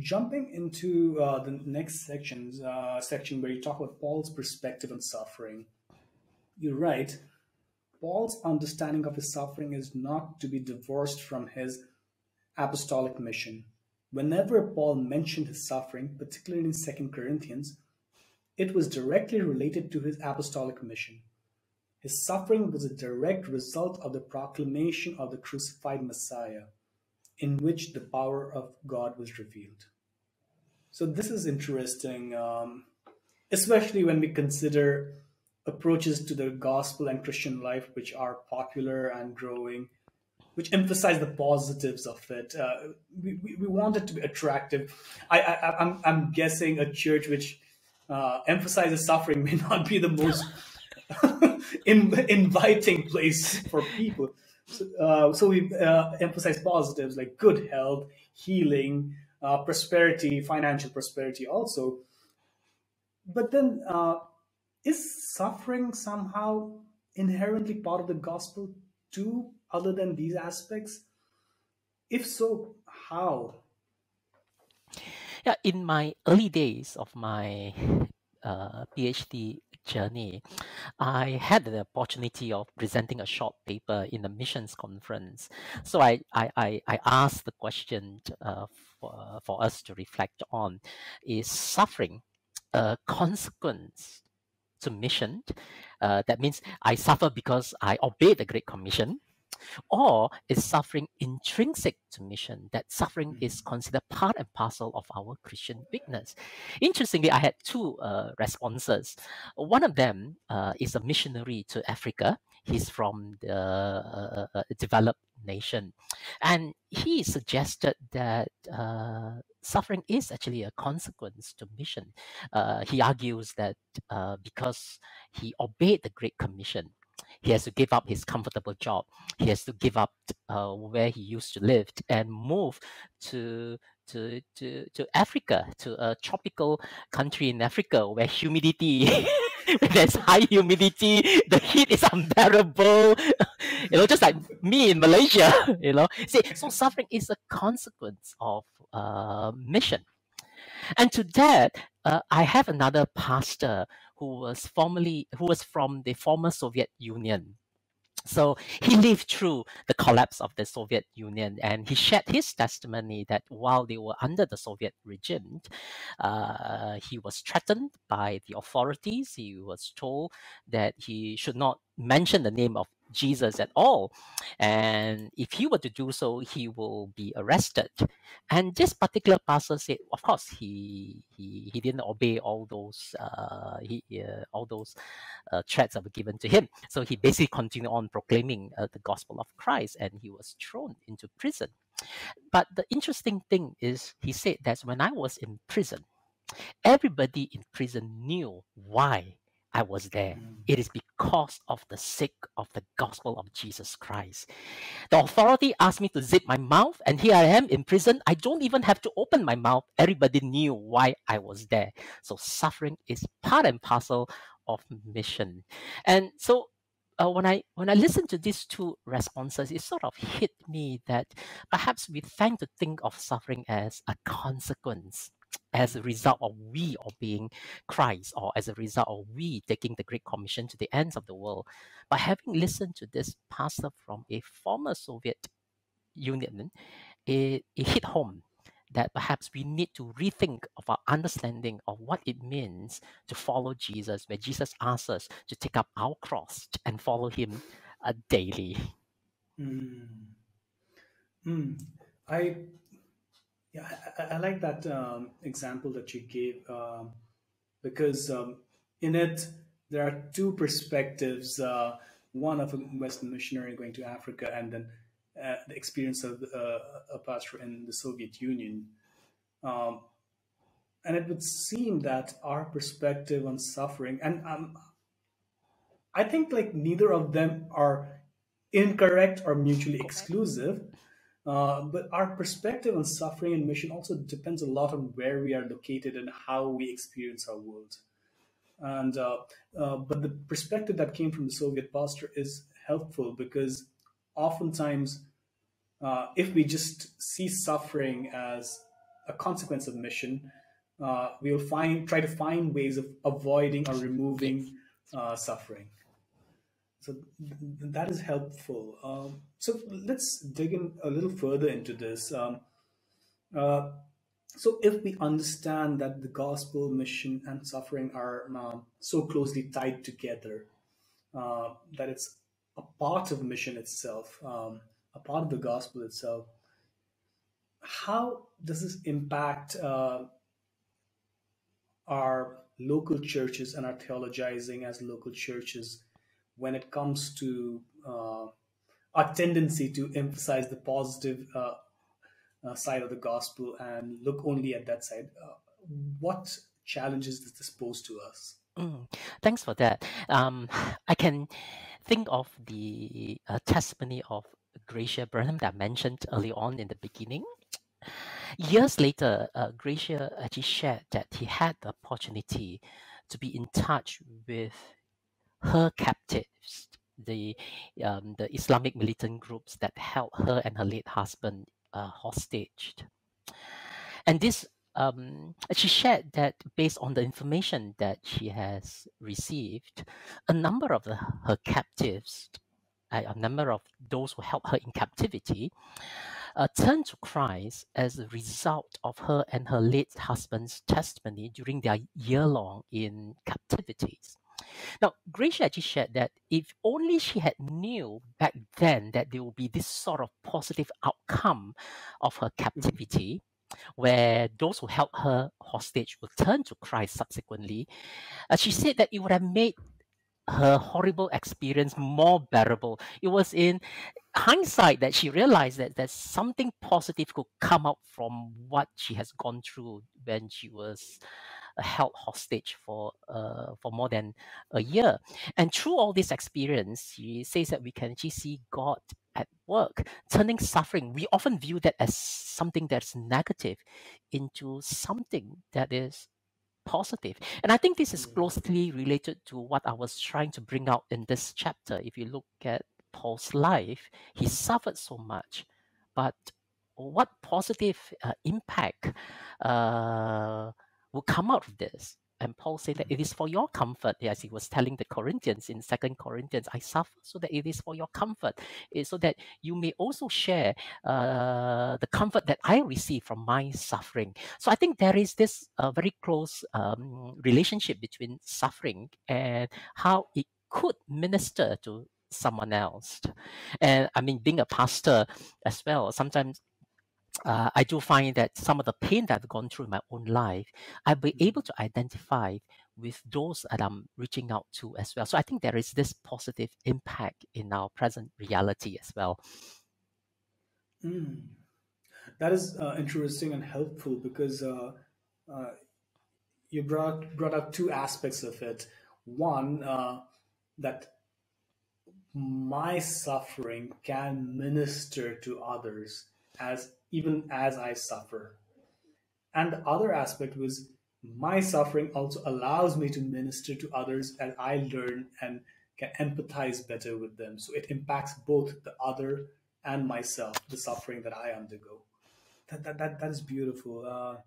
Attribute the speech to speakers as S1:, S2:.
S1: jumping into the next section where you talk about Paul's perspective on suffering, you're right. Paul's understanding of his suffering is not to be divorced from his apostolic mission. Whenever Paul mentioned his suffering, particularly in 2 Corinthians, it was directly related to his apostolic mission. His suffering was a direct result of the proclamation of the crucified Messiah, in which the power of God was revealed. So this is interesting, especially when we consider approaches to the gospel and Christian life which are popular and growing, which emphasize the positives of it. We want it to be attractive. I'm guessing a church which emphasizes suffering may not be the most inviting place for people. So we emphasize positives like good health, healing, prosperity, financial prosperity also. But then, is suffering somehow inherently part of the gospel too, other than these aspects? If so, how?
S2: Yeah, in my early days of my PhD journey, I had the opportunity of presenting a short paper in a missions conference. So I asked the question for us to reflect on: is suffering a consequence to mission? That means I suffer because I obey the Great Commission, or is suffering intrinsic to mission, that suffering is considered part and parcel of our Christian witness? Interestingly, I had two responses. One of them is a missionary to Africa. He's from the developed nation. And he suggested that suffering is actually a consequence to mission. He argues that because he obeyed the Great Commission, he has to give up his comfortable job. He has to give up where he used to live and move to Africa, to a tropical country in Africa where humidity, where there's high humidity, the heat is unbearable. Just like me in Malaysia. See, so suffering is a consequence of mission. And to that, I have another pastor who was from the former Soviet Union. So he lived through the collapse of the Soviet Union, and he shared his testimony that while they were under the Soviet regime, he was threatened by the authorities. He was told that he should not mention the name of Jesus at all, and if he were to do so, he will be arrested. And this particular pastor said, of course, he didn't obey all those threats that were given to him. So he basically continued on proclaiming the gospel of Christ, and he was thrown into prison. But the interesting thing is, he said that when I was in prison, everybody in prison knew why I was there. It is because of the sake of the gospel of Jesus Christ. The authority asked me to zip my mouth, and here I am in prison. I don't even have to open my mouth. Everybody knew why I was there. So suffering is part and parcel of mission. And so when I listened to these two responses, it sort of hit me that perhaps we tend to think of suffering as a consequence, as a result of we obeying Christ, or as a result of we taking the Great Commission to the ends of the world. But having listened to this pastor from a former Soviet Union, it hit home that perhaps we need to rethink of our understanding of what it means to follow Jesus, where Jesus asks us to take up our cross and follow him daily.
S1: I like that example that you gave, because in it there are two perspectives: one of a Western missionary going to Africa, and then the experience of a pastor in the Soviet Union. And it would seem that our perspective on suffering, and I think like neither of them are incorrect or mutually exclusive. But our perspective on suffering and mission also depends a lot on where we are located and how we experience our world. And but the perspective that came from the Soviet pastor is helpful, because oftentimes, if we just see suffering as a consequence of mission, we'll try to find ways of avoiding or removing suffering. So that is helpful. So let's dig in a little further into this. Uh, so if we understand that the gospel, mission, and suffering are so closely tied together, that it's a part of mission itself, a part of the gospel itself, how does this impact our local churches and our theologizing as local churches when it comes to our tendency to emphasize the positive side of the gospel and look only at that side? What challenges does this pose to us?
S2: Thanks for that. I can think of the testimony of Gracia Burnham that I mentioned early on in the beginning. Years later, Gracia actually shared that he had the opportunity to be in touch with her captives, the Islamic militant groups that held her and her late husband hostage. And this, she shared that based on the information that she has received, a number of her captives, a number of those who held her in captivity, turned to Christ as a result of her and her late husband's testimony during their year-long in captivities. Now, Gracia actually shared that if only she had knew back then that there would be this sort of positive outcome of her captivity, where those who held her hostage would turn to Christ subsequently, she said that it would have made her horrible experience more bearable. It was in hindsight that she realized that there's something positive could come out from what she has gone through when she was held hostage for more than a year. And through all this experience, she says that we can actually see God at work, turning suffering. We often view that as something that's negative into something that is positive. And I think this is closely related to what I was trying to bring out in this chapter. If you look at Paul's life, he suffered so much, but what positive impact will come out of this? And Paul said that it is for your comfort, as he was telling the Corinthians in 2 Corinthians, I suffer so that it is for your comfort, so that you may also share the comfort that I receive from my suffering. So I think there is this very close relationship between suffering and how it could minister to someone else. And I mean, being a pastor as well, sometimes I do find that some of the pain that I've gone through in my own life, I'll be able to identify with those that I'm reaching out to as well. So I think there is this positive impact in our present reality as well.
S1: That is interesting and helpful because you brought up two aspects of it. One, that my suffering can minister to others as even as I suffer. And the other aspect was my suffering also allows me to minister to others as I learn and can empathize better with them. So it impacts both the other and myself, the suffering that I undergo. That is beautiful.